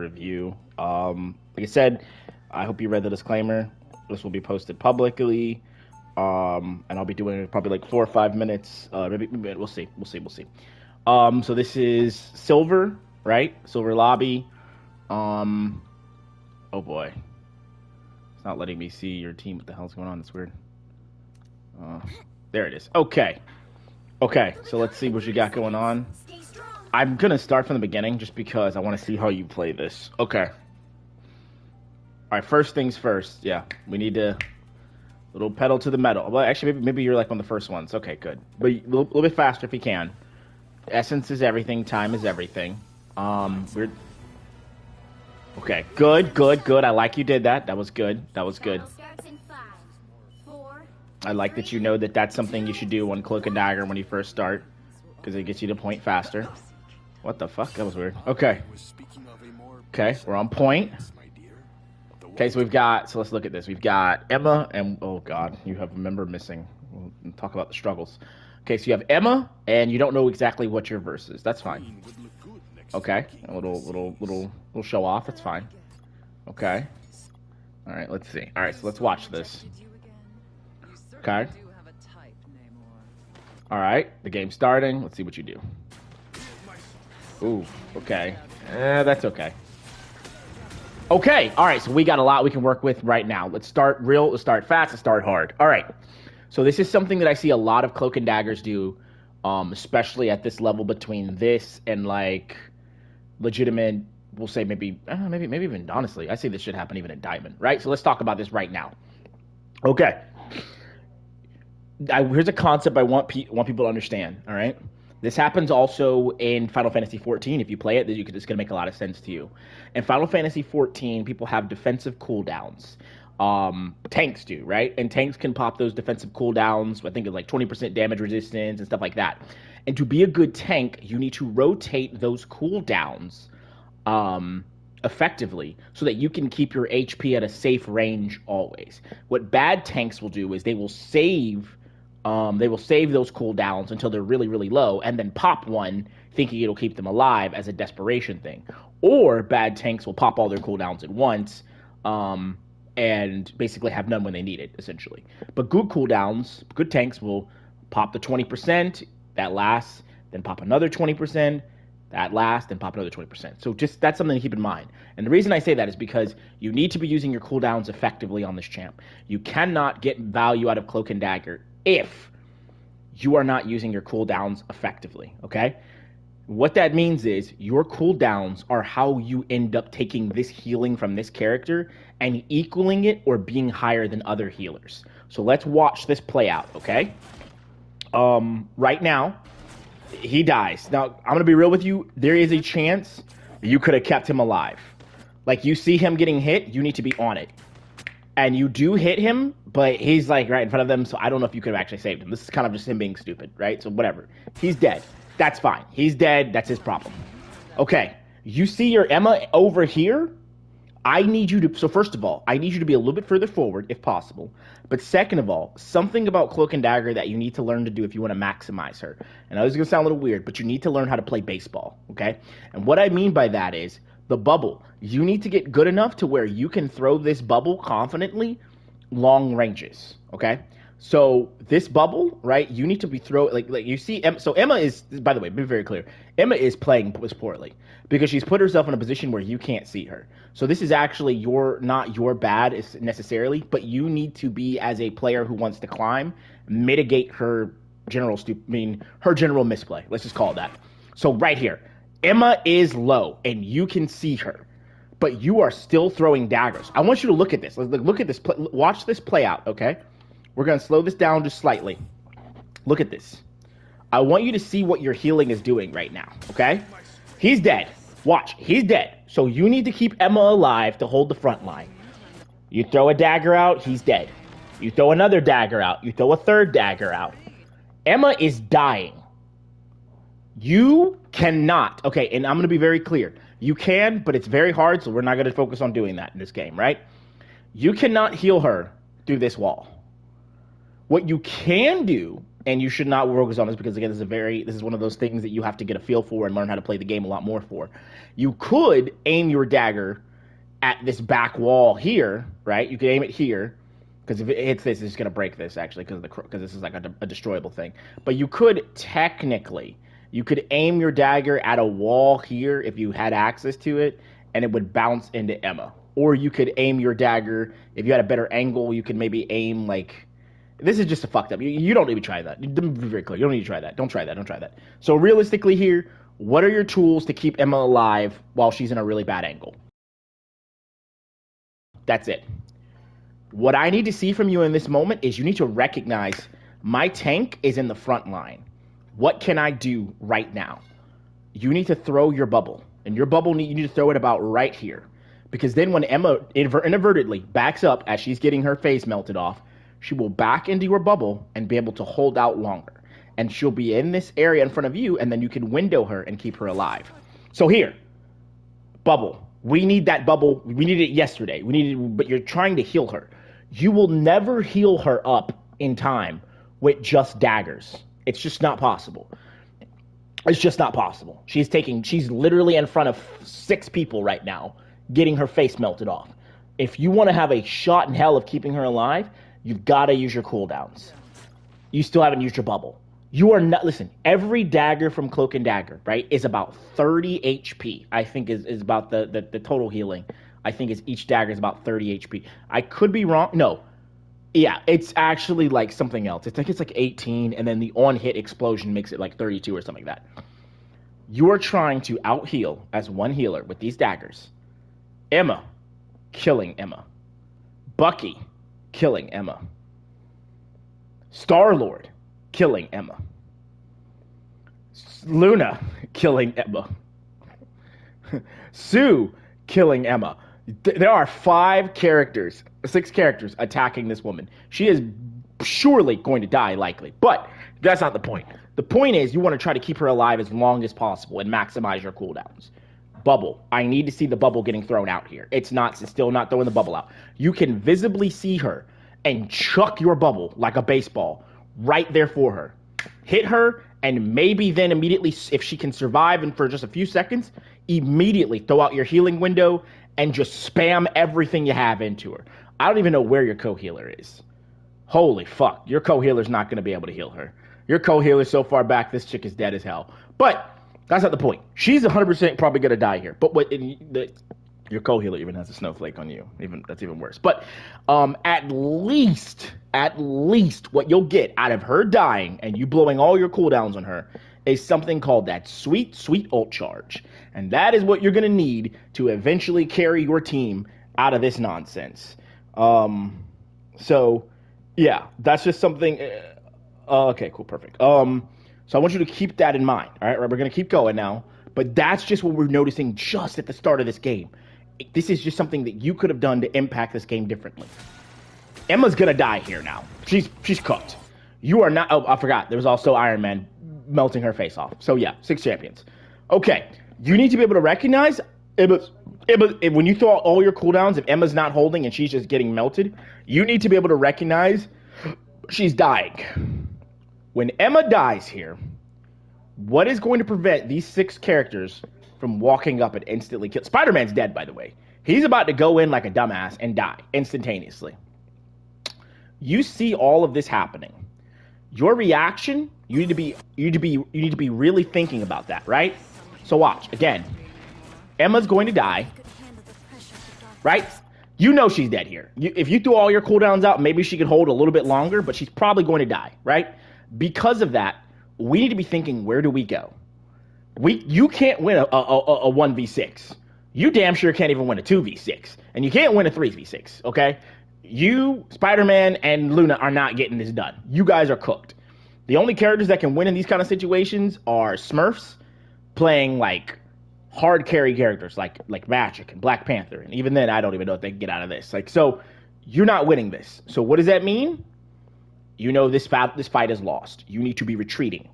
review. Like I said, I hope you read the disclaimer. This will be posted publicly, and I'll be doing it probably like 4 or 5 minutes. Maybe we'll see. So this is Silver, right? Silver Lobby. Oh boy, it's not letting me see your team. What the hell's going on? That's weird. There it is. Okay. So let's see what you got going on. I'm gonna start from the beginning just because I want to see how you play this. Okay. All right. First things first. Yeah, we need to little pedal to the metal. Well, actually, maybe you're like one of the first ones. Okay, good. But a little bit faster if you can. Essence is everything. Time is everything. We're okay. Good. I like you did that. That was good. I like that you know that that's something you should do on Cloak and Dagger when you first start, because it gets you to point faster. What the fuck? That was weird. Okay, we're on point. Okay, so let's look at this. We've got Emma, and oh god, you have a member missing. We'll talk about the struggles. Okay, so you have Emma, and you don't know exactly what your verse is. That's fine. Okay, a little show off. That's fine. Okay. All right, let's see. All right, so let's watch this. Okay. All right, the game's starting. Let's see what you do. Ooh, okay. That's okay. Okay, all right, so we got a lot we can work with right now. Let's start fast, let's start hard. All right, so this is something that I see a lot of Cloak and Daggers do, especially at this level between this and, like, legitimate, we'll say maybe even, honestly, I see this should happen even in Diamond, right? So let's talk about this right now. Okay. Here's a concept I want people to understand, all right? This happens also in Final Fantasy XIV. If you play it, it's going to make a lot of sense to you. In Final Fantasy XIV, people have defensive cooldowns. Tanks do, right? And tanks can pop those defensive cooldowns. I think it's like 20% damage resistance and stuff like that. And to be a good tank, you need to rotate those cooldowns effectively so that you can keep your HP at a safe range always. What bad tanks will do is they will save those cooldowns until they're really, really low and then pop one thinking it'll keep them alive as a desperation thing. Or bad tanks will pop all their cooldowns at once and basically have none when they need it, essentially. But good tanks will pop the 20%, that lasts, then pop another 20%, that lasts, then pop another 20%. So just that's something to keep in mind. And the reason I say that is because you need to be using your cooldowns effectively on this champ. You cannot get value out of Cloak and Dagger if you are not using your cooldowns effectively, okay? What that means is your cooldowns are how you end up taking this healing from this character and equaling it or being higher than other healers. So let's watch this play out, okay? Right now, he dies. Now, I'm going to be real with you. There is a chance you could have kept him alive. Like, you see him getting hit, you need to be on it. And you do hit him, but he's like right in front of them, so I don't know if you could have actually saved him. This is kind of just him being stupid, right? So whatever. He's dead. That's fine. He's dead. That's his problem. Okay. You see your Emma over here? So first of all, I need you to be a little bit further forward if possible. But second of all, something about Cloak and Dagger that you need to learn to do if you want to maximize her. And I know this is going to sound a little weird, but you need to learn how to play baseball, okay? And what I mean by that is the bubble. You need to get good enough to where you can throw this bubble confidently long ranges, okay? So this bubble, right, you need to be like you see, so Emma is, by the way, be very clear, Emma is playing poorly because she's put herself in a position where you can't see her. So this is actually not your bad necessarily, but you need to be, as a player who wants to climb, mitigate her her general misplay. Let's just call it that. So right here, Emma is low and you can see her, but you are still throwing daggers. I want you to look at this. Look at this. Watch this play out, okay? We're going to slow this down just slightly. Look at this. I want you to see what your healing is doing right now, okay? He's dead. Watch. He's dead. So you need to keep Emma alive to hold the front line. You throw a dagger out, he's dead. You throw another dagger out. You throw a third dagger out. Emma is dying. You cannot. Okay, and I'm going to be very clear. You can, but it's very hard, so we're not going to focus on doing that in this game, right? You cannot heal her through this wall. What you can do and you should not focus on this because again, this is one of those things that you have to get a feel for and learn how to play the game a lot more for. You could aim your dagger at this back wall here, right? You could aim it here because if it hits this, it's gonna break this actually because this is like a destroyable thing. But you could technically you could aim your dagger at a wall here if you had access to it, and it would bounce into Emma. Or you could aim your dagger if you had a better angle. You could maybe aim like this is just a fucked up. You don't need to try that. Be very clear. You don't need to try that. Don't try that. Don't try that. So realistically here, what are your tools to keep Emma alive while she's in a really bad angle? That's it. What I need to see from you in this moment is you need to recognize my tank is in the front line. What can I do right now? You need to throw your bubble. And your bubble, you need to throw it about right here. Because then when Emma inadvertently backs up as she's getting her face melted off, she will back into your bubble and be able to hold out longer. And she'll be in this area in front of you, and then you can window her and keep her alive. So here, bubble. We need that bubble. We needed it yesterday. But you're trying to heal her. You will never heal her up in time with just daggers. It's just not possible. It's just not possible. She's literally in front of 6 people right now, getting her face melted off. If you want to have a shot in hell of keeping her alive, you've got to use your cooldowns. You still haven't used your bubble. You are not, listen, every dagger from Cloak and Dagger, right, is about 30 HP, I think is about the total healing. I think each dagger is about 30 HP. I could be wrong. No. Yeah, it's actually like something else. It's like 18, and then the on-hit explosion makes it like 32 or something like that. You are trying to out-heal as one healer with these daggers. Emma, killing Emma. Bucky, killing Emma. Star-Lord, killing Emma. Luna, killing Emma. Sue, killing Emma. There are 6 characters attacking this woman. She is surely going to die, likely. But that's not the point. The point is you want to try to keep her alive as long as possible and maximize your cooldowns. Bubble. I need to see the bubble getting thrown out here. It's still not throwing the bubble out. You can visibly see her and chuck your bubble like a baseball right there for her. Hit her, and maybe then immediately, if she can survive and for just a few seconds, immediately throw out your healing window and just spam everything you have into her. I don't even know where your co-healer is. Holy fuck. Your co-healer's not going to be able to heal her. Your co-healer's so far back, this chick is dead as hell. But that's not the point. She's 100% probably going to die here. But your co-healer even has a snowflake on you. That's even worse. But at least what you'll get out of her dying and you blowing all your cooldowns on her is something called that sweet ult charge. And that is what you're going to need to eventually carry your team out of this nonsense. So, yeah, that's just something. Okay, cool, perfect. So I want you to keep that in mind. All right, we're going to keep going now. But that's just what we're noticing just at the start of this game. This is just something that you could have done to impact this game differently. Emma's going to die here now. She's cooked. You are not. Oh, I forgot. There was also Iron Man melting her face off. So, yeah, 6 champions. Okay, you need to be able to recognize when you throw out all your cooldowns, if Emma's not holding and she's just getting melted, you need to be able to recognize she's dying. When Emma dies here, what is going to prevent these 6 characters from walking up and instantly kill? Spider-Man's dead, by the way. He's about to go in like a dumbass and die instantaneously. You see all of this happening. Your reaction, you need to be really thinking about that, right? So watch again. Emma's going to die, right? You know she's dead here. If you threw all your cooldowns out, maybe she could hold a little bit longer, but she's probably going to die, right? Because of that, we need to be thinking, where do we go? You can't win a 1v6. You damn sure can't even win a 2v6. And you can't win a 3v6, okay? You, Spider-Man, and Luna are not getting this done. You guys are cooked. The only characters that can win in these kind of situations are Smurfs playing, like, hard carry characters like Magic and Black Panther. And even then, I don't even know if they can get out of this. Like, so, you're not winning this. So what does that mean? You know this fight is lost. You need to be retreating.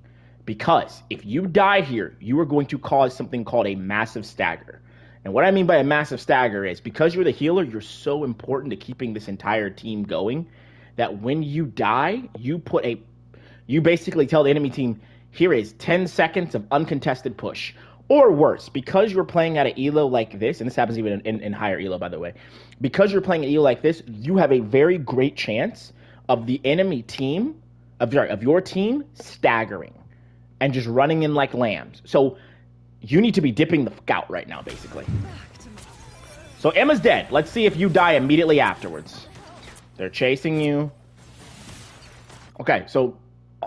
Because if you die here, you are going to cause something called a massive stagger. And what I mean by a massive stagger is because you're the healer, you're so important to keeping this entire team going that when you die, you put You basically tell the enemy team, here is 10 seconds of uncontested push. Or worse, because you're playing at an elo like this, and this happens even in higher elo, by the way, because you're playing an elo like this, you have a very great chance of the enemy team, of your team staggering and just running in like lambs. So you need to be dipping the fuck out right now, basically. So Emma's dead. Let's see if you die immediately afterwards. They're chasing you. Okay, so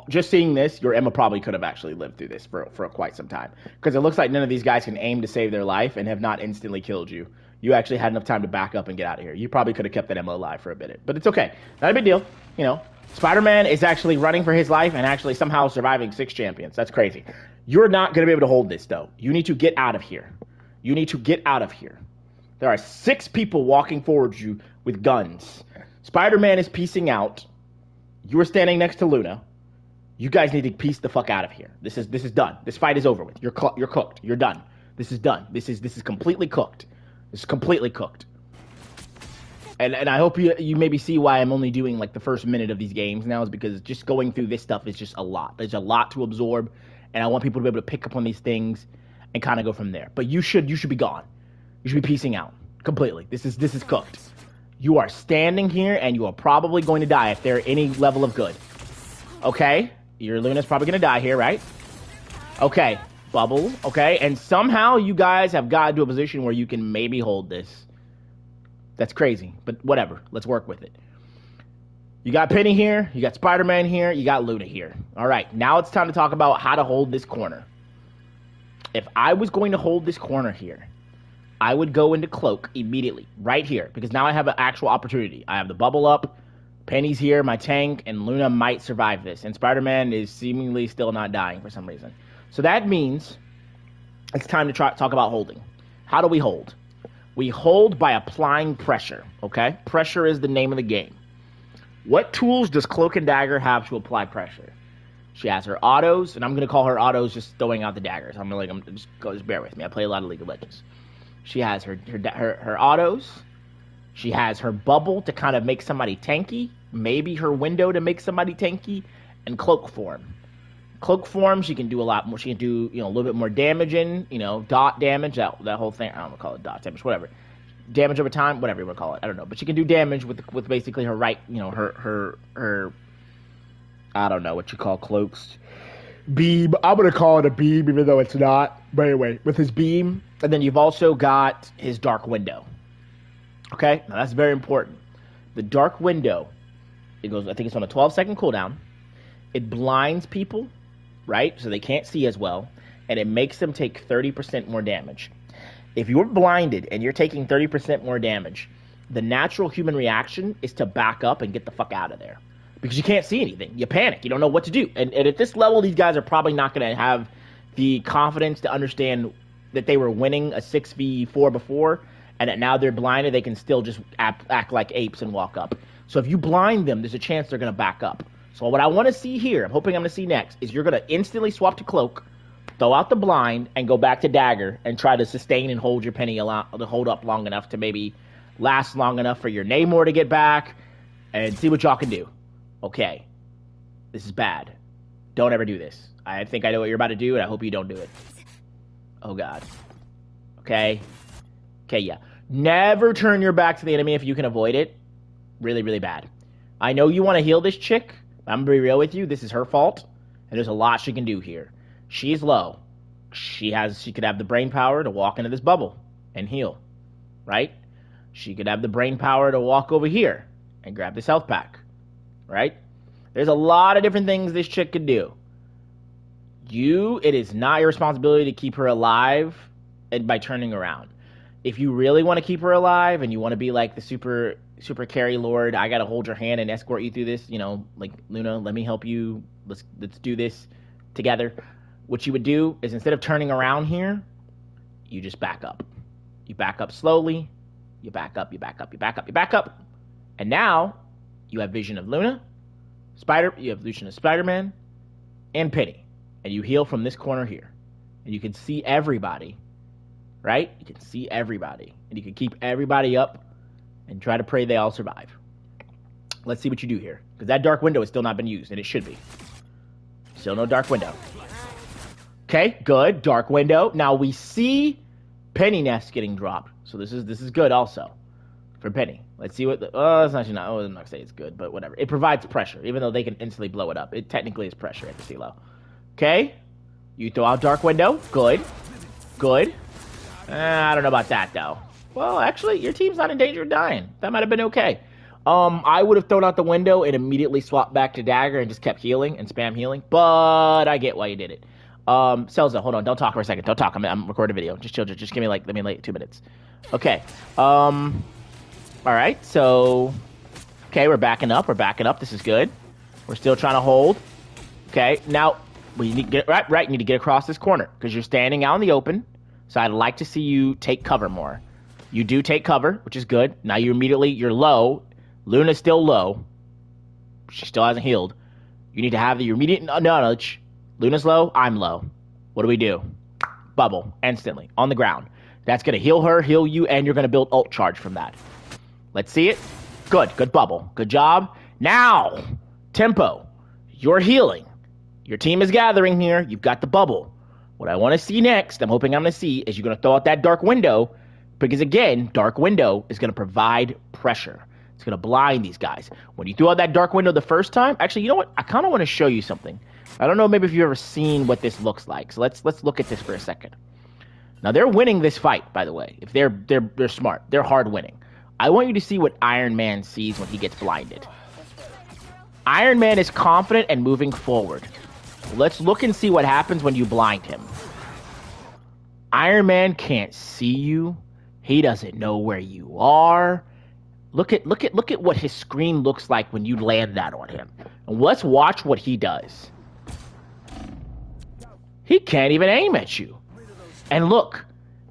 just seeing this, your Emma probably could have actually lived through this for quite some time. Because it looks like none of these guys can aim to save their life and have not instantly killed you. You actually had enough time to back up and get out of here. You probably could have kept that Emma alive for a bit. But it's okay. Not a big deal. You know, Spider-Man is actually running for his life and actually somehow surviving 6 champions. That's crazy. You're not going to be able to hold this, though. You need to get out of here. You need to get out of here. There are 6 people walking towards you with guns. Spider-Man is piecing out. You are standing next to Luna. You guys need to piece the fuck out of here. This is done. This fight is over with. You're cooked. You're done. This is done. This is completely cooked. This is completely cooked. And I hope you maybe see why I'm only doing like the first minute of these games now, is because just going through this stuff is just a lot. There's a lot to absorb, and I want people to be able to pick up on these things and kind of go from there. But you should be gone. You should be piecing out completely. This is cooked. You are standing here, and you are probably going to die if they're any level of good. Okay? Your Luna's probably going to die here, right? Okay. Bubble. Okay. And somehow you guys have gotten to a position where you can maybe hold this. That's crazy. But whatever. Let's work with it. You got Penny here. You got Spider-Man here. You got Luna here. All right. Now it's time to talk about how to hold this corner. If I was going to hold this corner here, I would go into Cloak immediately. Right here. Because now I have an actual opportunity. I have the bubble up. Penny's here, my tank, and Luna might survive this. And Spider-Man is seemingly still not dying for some reason. So that means it's time to talk about holding. How do we hold? We hold by applying pressure, okay? Pressure is the name of the game. What tools does Cloak and Dagger have to apply pressure? She has her autos, and I'm going to call her autos just throwing out the daggers. Just bear with me. I play a lot of League of Legends. She has her autos. She has her bubble to kind of make somebody tanky. Maybe her window to make somebody tanky. And cloak form. Cloak form, she can do a lot more. She can do, a little bit more damaging, dot damage, that whole thing. I don't want to call it dot damage, whatever. Damage over time, whatever you want to call it. I don't know. But she can do damage with basically her right, her I don't know what you call cloaks. Beam. I'm going to call it a beam, even though it's not. But anyway, with his beam. And then you've also got his dark window. Okay? Now that's very important. The dark window, it goes, I think it's on a 12-second cooldown. It blinds people, right? So they can't see as well. And it makes them take 30% more damage. If you're blinded and you're taking 30% more damage, the natural human reaction is to back up and get the fuck out of there. Because you can't see anything. You panic. You don't know what to do. And at this level, these guys are probably not going to have the confidence to understand that they were winning a 6v4 before, and that now they're blinded, they can still just act like apes and walk up. So if you blind them, there's a chance they're going to back up. So what I want to see here, I'm hoping I'm going to see next, is you're going to instantly swap to Cloak, throw out the blind, and go back to Dagger, and try to sustain and hold your Penny to hold up long enough to maybe last long enough for your Namor to get back, and see what y'all can do. Okay. This is bad. Don't ever do this. I think I know what you're about to do, and I hope you don't do it. Oh, God. Okay. Okay, yeah. Never turn your back to the enemy if you can avoid it. Really, really bad. I know you want to heal this chick. I'm going to be real with you. This is her fault, and there's a lot she can do here. She's low. She could have the brain power to walk into this bubble and heal, right? She could have the brain power to walk over here and grab this health pack, right? There's a lot of different things this chick could do. It is not your responsibility to keep her alive and by turning around. If you really want to keep her alive and you want to be like the super carry lord, I got to hold your hand and escort you through this, like, Luna, let me help you. Let's do this together. What you would do is, instead of turning around here, you just back up. You back up slowly. You back up, you back up, you back up, you back up. And now you have vision of Luna, you have vision of Spider-Man, and Penny. And you heal from this corner here. And you can see everybody, right? You can see everybody. And you can keep everybody up and try to pray they all survive. Let's see what you do here. Because that dark window has still not been used, and it should be. Still no Dark Window. Okay, good. Dark Window. Now we see Penny Nest getting dropped. So this is good also for Penny. Let's see what it's actually not. Oh, I'm not gonna say it's good, but whatever. It provides pressure, even though they can instantly blow it up. It technically is pressure at the CeeLo. Okay, you throw out Dark Window. Good, good. I don't know about that though. Well, actually, your team's not in danger of dying. That might have been okay. I would have thrown out the window and immediately swapped back to Dagger and just kept healing and spam healing. But I get why you did it. Selza, hold on. Don't talk for a second. Don't talk. I'm recording a video. Just chill. Just give me let me 2 minutes. Okay. All right. So, okay, we're backing up. We're backing up. This is good. We're still trying to hold. Okay. Now, we need to get, right. You need to get across this corner because you're standing out in the open. So I'd like to see you take cover more. You do take cover, which is good. Now you're low. Luna's still low. She still hasn't healed. You need to have your immediate knowledge. Luna's low, I'm low. What do? Bubble, instantly, on the ground. That's going to heal her, heal you, and you're going to build ult charge from that. Let's see it. Good bubble. Good job. Now, tempo. You're healing. Your team is gathering here. You've got the bubble. What I want to see next, I'm hoping I'm going to see, is you're going to throw out that Dark Window, because again, Dark Window is going to provide pressure. It's going to blind these guys. When you threw out that Dark Window the first time, actually, you know what? I kind of want to show you something. I don't know maybe if you've ever seen what this looks like. So let's look at this for a second. Now, they're winning this fight, by the way. If they're smart. They're hard winning. I want you to see what Iron Man sees when he gets blinded. Iron Man is confident and moving forward. Let's look and see what happens when you blind him. Iron Man can't see you. He doesn't know where you are. Look at what his screen looks like when you land that on him. And let's watch what he does. He can't even aim at you. And look,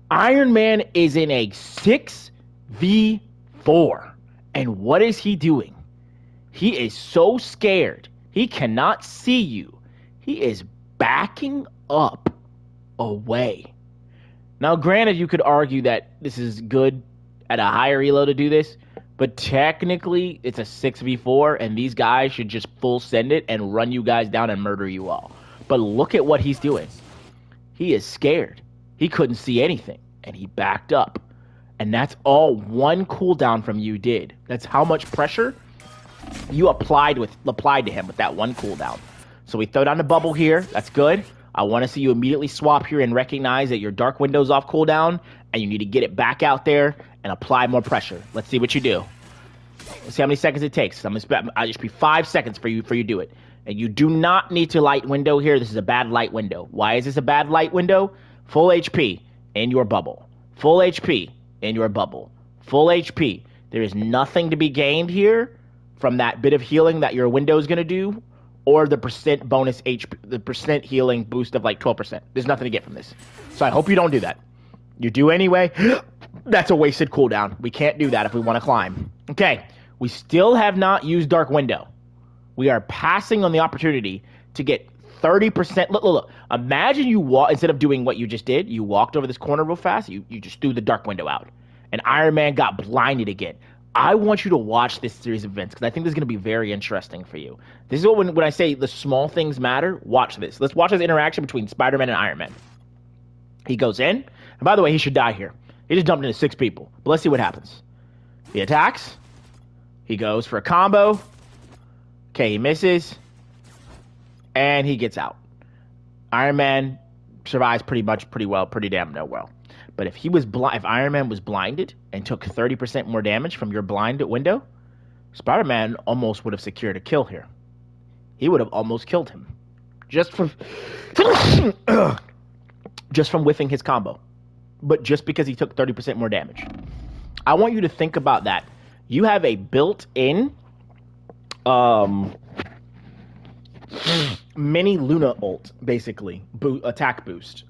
Iron Man is in a 6v4. And what is he doing? He is so scared. He cannot see you. He is backing up away. Now, granted, you could argue that this is good at a higher elo to do this, but technically it's a 6v4, and these guys should just full send it and run you guys down and murder you all. But look at what he's doing. He is scared. He couldn't see anything, and he backed up. And that's all one cooldown from you did. That's how much pressure you applied to him with that one cooldown. So we throw down the bubble here. That's good. I want to see you immediately swap here and recognize that your Dark Window's off cooldown, and you need to get it back out there and apply more pressure. Let's see what you do. Let's see how many seconds it takes. I'll just be 5 seconds for you to do it. And you do not need to light window here. This is a bad light window. Why is this a bad light window? Full HP in your bubble. Full HP in your bubble. Full HP. There is nothing to be gained here from that bit of healing that your window is going to do, or the percent bonus HP, the percent healing boost of like 12%. There's nothing to get from this. So I hope you don't do that. You do anyway. That's a wasted cooldown. We can't do that if we want to climb. Okay, we still have not used Dark Window. We are passing on the opportunity to get 30%. Look. Imagine you walk, instead of doing what you just did, you walked over this corner real fast, you just threw the Dark Window out. And Iron Man got blinded again. I want you to watch this series of events because I think this is going to be very interesting for you. This is what when I say the small things matter, watch this. Let's watch this interaction between Spider-Man and Iron Man. He goes in, and by the way, he should die here. He just dumped into 6 people. But let's see what happens. He attacks. He goes for a combo. Okay, he misses. And he gets out. Iron Man survives pretty damn well. But if Iron Man was blinded and took 30% more damage from your blind window, Spider-Man almost would have secured a kill here. He would have almost killed him. Just from whiffing his combo. But just because he took 30% more damage. I want you to think about that. You have a built-in mini Luna ult, basically. Attack boost.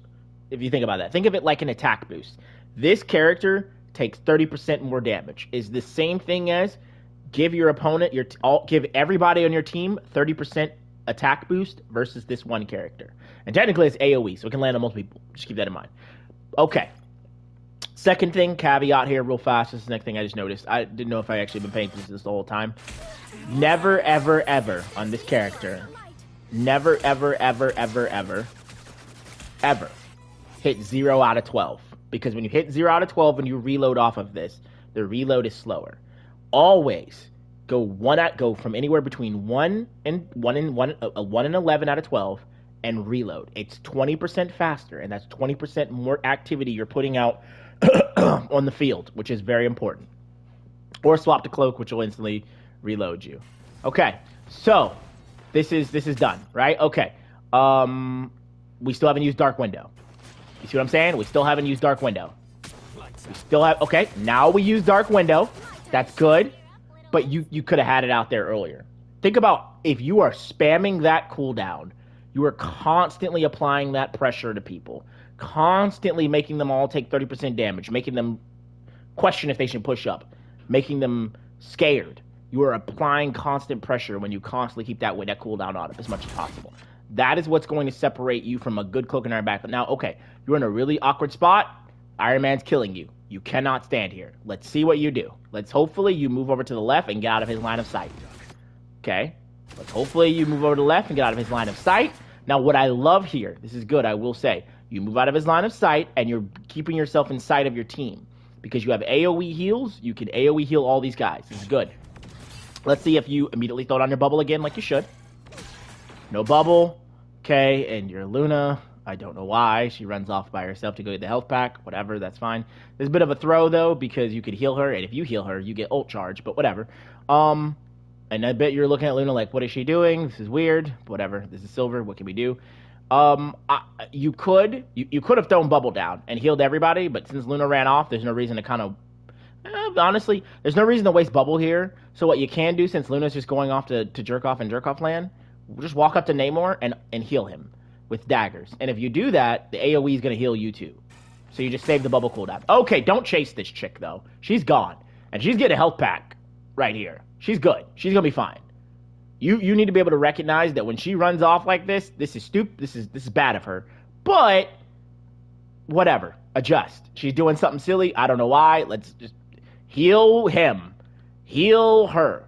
If you think about that. Think of it like an attack boost. This character takes 30% more damage. Is the same thing as give your opponent, give everybody on your team 30% attack boost versus this one character. And technically it's AoE, so it can land on multiple people. Just keep that in mind. Okay. Second thing, caveat here real fast. This is the next thing I just noticed. I didn't know if I actually been paying attention to this the whole time. Never, ever, ever on this character never, ever, ever, ever, ever, ever hit 0 out of 12. Because when you hit 0 out of 12 and you reload off of this, the reload is slower. Always go from anywhere between 1 and 11 out of 12 and reload. It's 20% faster, and that's 20% more activity you're putting out on the field, which is very important. Or swap to cloak, which will instantly reload you. Okay, so this is done, right? Okay. We still haven't used Dark Window. You see what I'm saying? We still haven't used Dark Window. We still have... Okay, now we use Dark Window. That's good. But you could have had it out there earlier. Think about if you are spamming that cooldown, you are constantly applying that pressure to people. Constantly making them all take 30% damage. Making them question if they should push up. Making them scared. You are applying constant pressure when you constantly keep that cooldown on as much as possible. That is what's going to separate you from a good cloak and iron back. Now, okay, you're in a really awkward spot. Iron Man's killing you. You cannot stand here. Let's see what you do. Let's hopefully you move over to the left and get out of his line of sight. Okay? Let's hopefully you move over to the left and get out of his line of sight. Now, what I love here, this is good, I will say, you move out of his line of sight and you're keeping yourself in sight of your team. Because you have AoE heals, you can AoE heal all these guys. This is good. Let's see if you immediately throw down your bubble again like you should. No bubble. Okay, and your Luna, I don't know why. She runs off by herself to go get the health pack. Whatever, that's fine. There's a bit of a throw, though, because you could heal her, and if you heal her, you get ult charge, but whatever. And I bet you're looking at Luna like, what is she doing? This is weird. Whatever. This is silver. What can we do? You could have thrown bubble down and healed everybody, but since Luna ran off, there's no reason to kind of... honestly, there's no reason to waste bubble here. So what you can do, since Luna's just going off to jerk off and jerk off land, just walk up to Namor and heal him with daggers. And if you do that, the AoE is going to heal you too. So you just save the bubble cooldown. Okay, don't chase this chick, though. She's gone. And she's getting a health pack right here. She's good. She's going to be fine. You need to be able to recognize that when she runs off like this, this is stupid. This is bad of her. But, whatever. Adjust. She's doing something silly. I don't know why. Let's just heal him. Heal her.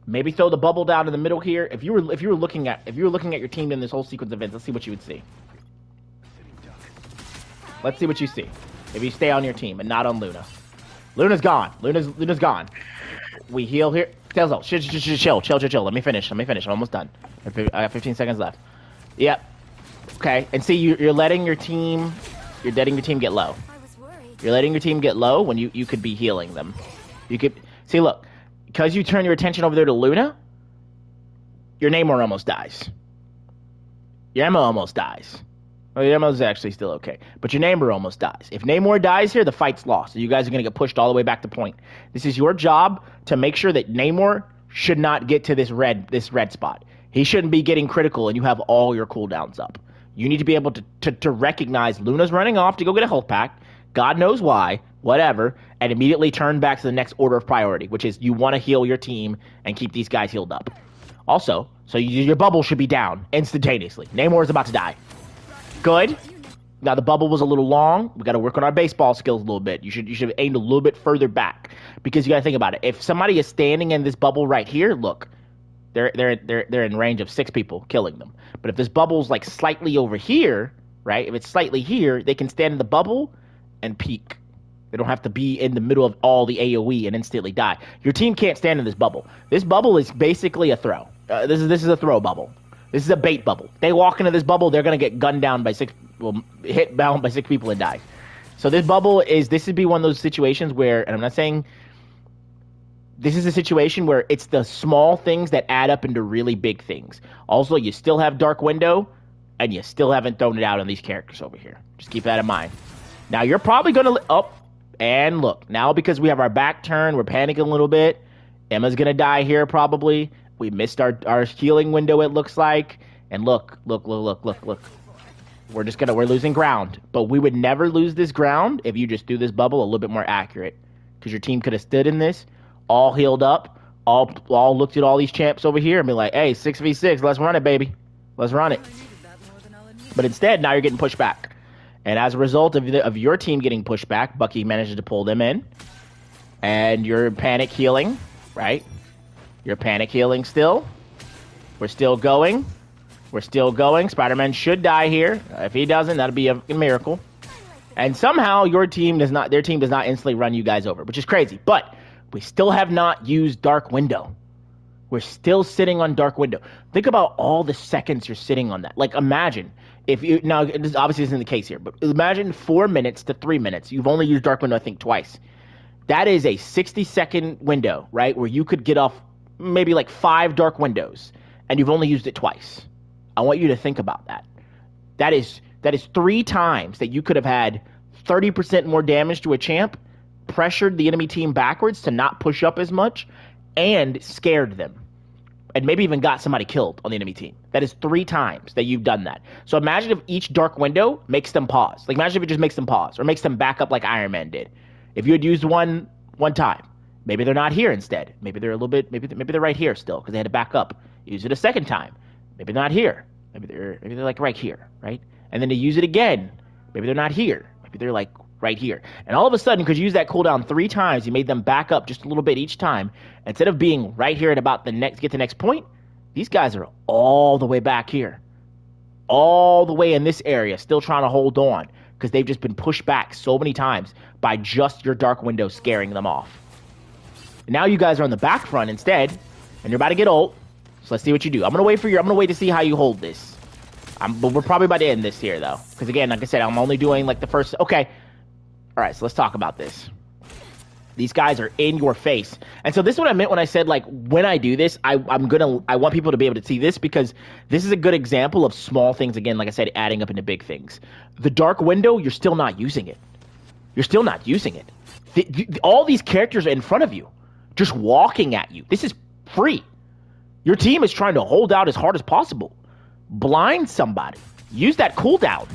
Maybe throw the bubble down in the middle here. If you were looking at your team in this whole sequence of events, let's see what you would see. Let's see what you see. If you stay on your team and not on Luna. Luna's gone. Luna's gone. We heal here. Chill. Let me finish. I'm almost done. I got 15 seconds left. Yep. Okay. And see, you're letting your team get low. You're letting your team get low when you could be healing them. You could see. Look. Because you turn your attention over there to Luna, your Namor almost dies. Your Emma almost dies. Well, your Emma's actually still okay. But your Namor almost dies. If Namor dies here, the fight's lost. You guys are going to get pushed all the way back to point. This is your job to make sure that Namor should not get to this red spot. He shouldn't be getting critical and you have all your cooldowns up. You need to be able to recognize Luna's running off to go get a health pack. God knows why, whatever, and immediately turn back to the next order of priority, which is you want to heal your team and keep these guys healed up. Also, so your bubble should be down instantaneously. Namor is about to die. Good. Now, the bubble was a little long. We got to work on our baseball skills a little bit. You should have aimed a little bit further back because you got to think about it. If somebody is standing in this bubble right here, look, they're in range of 6 people killing them. But if this bubble's like slightly over here, right, if it's slightly here, they can stand in the bubble and peek. They don't have to be in the middle of all the AoE and instantly die. Your team can't stand in this bubble. This bubble is basically a throw. This is a throw bubble. This is a bait bubble. They walk into this bubble, they're going to get gunned down by 6, hit down by 6 people and die. So this would be one of those situations where, and I'm not saying, this is a situation where it's the small things that add up into really big things. Also, you still have Dark Window, and you still haven't thrown it out on these characters over here. Just keep that in mind. Now, you're probably going to... and look. Now, because we have our back turned, we're panicking a little bit. Emma's going to die here, probably. We missed our healing window, it looks like. And look. We're losing ground. But we would never lose this ground if you just do this bubble a little bit more accurate. Because your team could have stood in this, all healed up, all looked at all these champs over here and be like, hey, 6v6, let's run it, baby. Let's run it. But instead, now you're getting pushed back. And as a result of your team getting pushed back, Bucky manages to pull them in. And you're panic healing, right? You're panic healing still. We're still going. We're still going. Spider-Man should die here. If he doesn't, that'll be a miracle. And somehow their team does not instantly run you guys over, which is crazy. But we still have not used Dark Window. We're still sitting on Dark Window. Think about all the seconds you're sitting on that. Like, imagine if you, now, this obviously isn't the case here, but imagine 4 minutes to 3 minutes. You've only used Dark Window, I think, twice. That is a 60-second window, right, where you could get off maybe like 5 Dark Windows, and you've only used it twice. I want you to think about that. That is 3 times that you could have had 30% more damage to a champ, pressured the enemy team backwards to not push up as much, and scared them. And maybe even got somebody killed on the enemy team. That is 3 times that you've done that. So imagine if each Dark Window makes them pause. Like, imagine if it just makes them pause, or makes them back up like Iron Man did. If you had used one time, maybe they're not here instead. Maybe they're a little bit, maybe they're right here still, because they had to back up. Use it a second time. Maybe they're not here. Maybe they're like right here, right? And then to use it again. Maybe they're not here. Maybe they're like right here. And all of a sudden, because you used that cooldown 3 times, you made them back up just a little bit each time. Instead of being right here at about the next point, these guys are all the way back here. All the way in this area, still trying to hold on, because they've just been pushed back so many times by just your Dark Window scaring them off. And now you guys are on the back front instead, and you're about to get ult. So let's see what you do. I'm gonna wait to see how you hold this. But we're probably about to end this here, though. Because, again, like I said, I'm only doing, like, the first... Okay. All right, so let's talk about this. These guys are in your face. And so this is what I meant when I said, like, when I do this, I want people to be able to see this, because this is a good example of small things, again, like I said, adding up into big things. The Dark Window, you're still not using it. You're still not using it. All these characters are in front of you, just walking at you. This is free. Your team is trying to hold out as hard as possible. Blind somebody. Use that cooldown.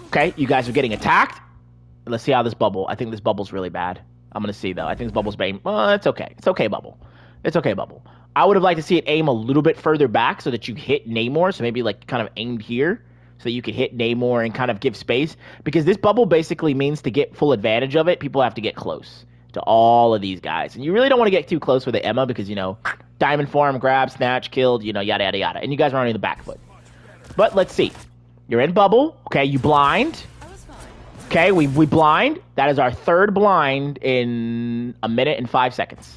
Okay, you guys are getting attacked. Let's see how this bubble. I think this bubble's really bad. I'm going to see, though. I think this bubble's bad. Well, it's okay. It's okay, bubble. It's okay, bubble. I would have liked to see it aim a little bit further back so that you hit Namor. So maybe, like, kind of aimed here so that you could hit Namor and kind of give space. Because this bubble basically means to get full advantage of it, people have to get close to all of these guys. And you really don't want to get too close with the Emma because, you know, diamond form, grab, snatch, killed, you know, yada, yada, yada. And you guys are on the back foot. But let's see. You're in bubble. Okay, you blind. Okay, we blind. That is our 3rd blind in 1 minute and 5 seconds.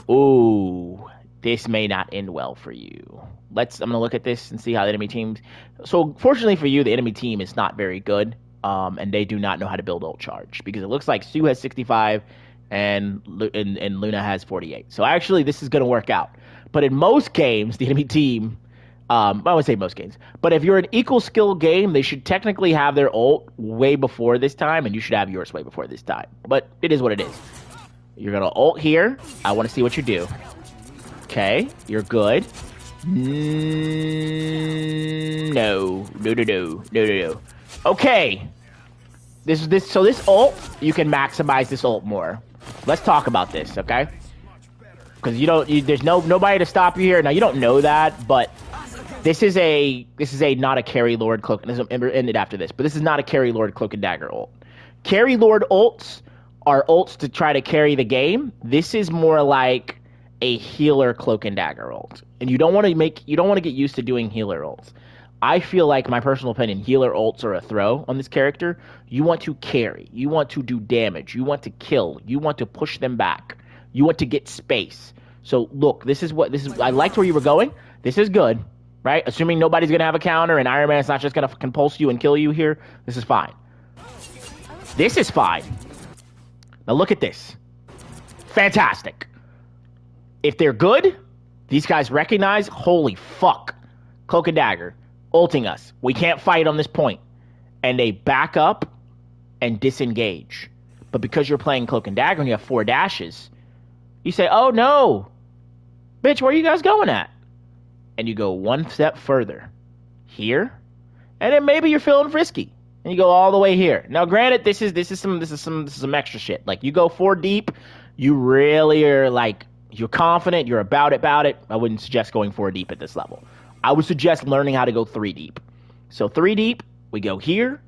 Ooh, this may not end well for you. I'm going to look at this and see how the enemy teams... So, fortunately for you, the enemy team is not very good. And they do not know how to build ult charge, because it looks like Sue has 65 and Luna has 48. So actually, this is going to work out. But in most games, the enemy team, I would say most games, but if you're an equal skill game, they should technically have their ult way before this time, and you should have yours way before this time. But it is what it is. You're going to ult here. I want to see what you do. Okay, you're good. No. Okay. So this ult, you can maximize this ult more. Let's talk about this, okay? Because there's nobody to stop you here. Now you don't know that, but this is not a carry lord cloak. And this will end it after this, but this is not a carry lord cloak and dagger ult. Carry lord ults are ults to try to carry the game. This is more like a healer cloak and dagger ult, and you don't want to get used to doing healer ults. I feel like, my personal opinion, healer ults are a throw on this character. You want to carry. You want to do damage. You want to kill. You want to push them back. You want to get space. So, look, I liked where you were going. This is good, right? Assuming nobody's going to have a counter and Iron Man's not just going to compulse you and kill you here. This is fine. This is fine. Now, look at this. Fantastic. If they're good, these guys recognize, holy fuck, cloak and dagger. Ulting us. We can't fight on this point. And they back up and disengage. But because you're playing Cloak and Dagger and you have 4 dashes, you say, oh no, bitch, where are you guys going at? And you go one step further. Here. And then maybe you're feeling frisky. And you go all the way here. Now granted, this is some extra shit. Like, you go 4 deep, you really are like, you're confident, you're about it. I wouldn't suggest going 4 deep at this level. I would suggest learning how to go 3 deep. So 3 deep, we go here.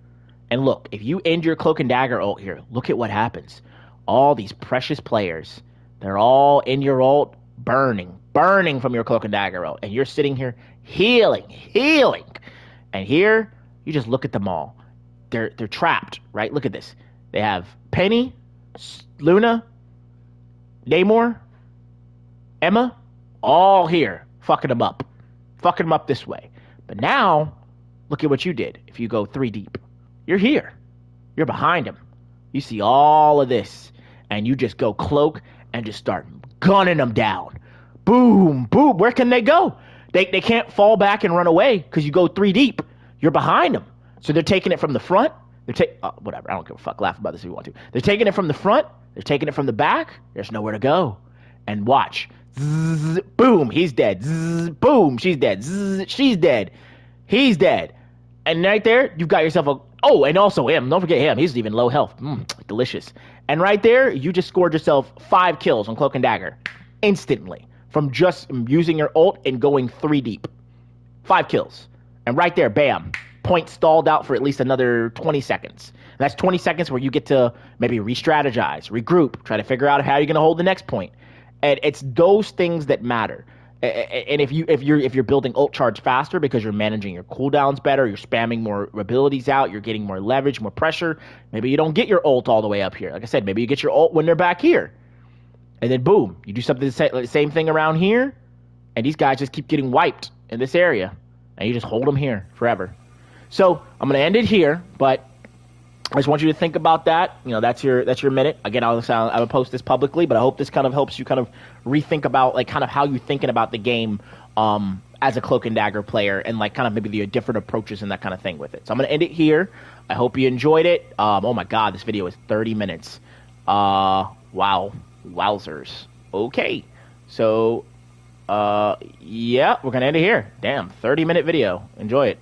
And look, if you end your Cloak and Dagger ult here, look at what happens. All these precious players, they're all in your ult. burning from your cloak and dagger ult, and you're sitting here healing. And here, you just look at them all. They're trapped, right? Look at this. They have Penny, Luna, Namor, Emma, all here, fucking them up this way. But now, look at what you did. If you go 3 deep, you're here. You're behind him. You see all of this, and you just go cloak and just start gunning them down. Boom, boom. Where can they go? They can't fall back and run away because you go 3 deep. You're behind them. So they're taking it from the front. Whatever. I don't give a fuck. Laugh about this if you want to. They're taking it from the front. They're taking it from the back. There's nowhere to go. And watch. Zzz, boom. He's dead. Zzz, boom. She's dead. Zzz, she's dead. He's dead. And right there, you've got yourself a... Oh, and also him. Don't forget him. He's even low health. Delicious. And right there, you just scored yourself 5 kills on Cloak and Dagger. Instantly. From just using your ult and going 3 deep. 5 kills. And right there, bam. Point stalled out for at least another 20 seconds. And that's 20 seconds where you get to maybe re-strategize, regroup, try to figure out how you're going to hold the next point. And it's those things that matter. And if you're building ult charge faster because you're managing your cooldowns better, you're spamming more abilities out, you're getting more leverage, more pressure. Maybe you don't get your ult all the way up here. Like I said, maybe you get your ult when they're back here. And then boom, you do something the same thing around here, and these guys just keep getting wiped in this area. And you just hold them here forever. So I'm going to end it here, but I just want you to think about that. You know, that's your minute. Again, I'll post this publicly, but I hope this kind of helps you kind of rethink about like kind of how you're thinking about the game as a Cloak and Dagger player, and like kind of maybe the different approaches and that kind of thing with it. So I'm going to end it here. I hope you enjoyed it. Oh my God, this video is 30 minutes. Wow. Wowzers. Okay. So, yeah, we're going to end it here. Damn, 30-minute video. Enjoy it.